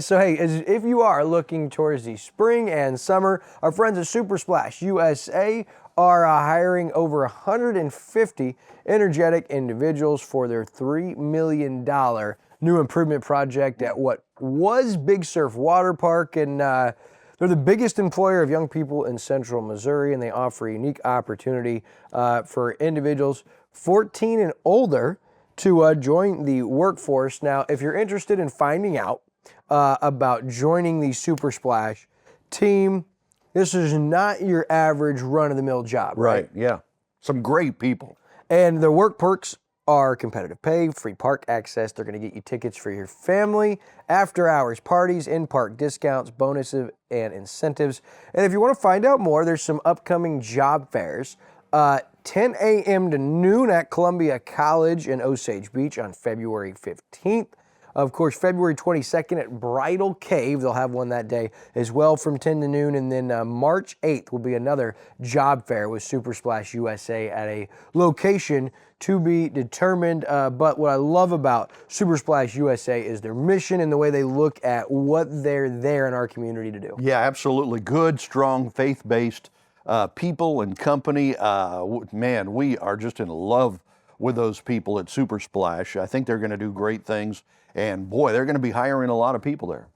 So hey, if you are looking towards the spring and summer, our friends at SuperSplash USA are hiring over 150 energetic individuals for their $3 million new improvement project at what was Big Surf Water Park. And they're the biggest employer of young people in central Missouri, and they offer a unique opportunity for individuals 14 and older to join the workforce. Now, if you're interested in finding out about joining the SuperSplash team, this is not your average run-of-the-mill job. Right, yeah. Some great people. And the work perks are competitive pay, free park access. They're going to get you tickets for your family, after-hours parties, in-park discounts, bonuses, and incentives. And if you want to find out more, there's some upcoming job fairs. 10 a.m. to noon at Columbia College in Osage Beach on February 15th. Of course, February 22nd at Bridal Cave. They'll have one that day as well from 10 to noon. And then March 8th will be another job fair with SuperSplash USA at a location to be determined. But what I love about SuperSplash USA is their mission and the way they look at what they're there in our community to do. Yeah, absolutely. Good, strong, faith-based people and company. Man, we are just in love with those people at SuperSplash. I think they're going to do great things. And boy, they're going to be hiring a lot of people there.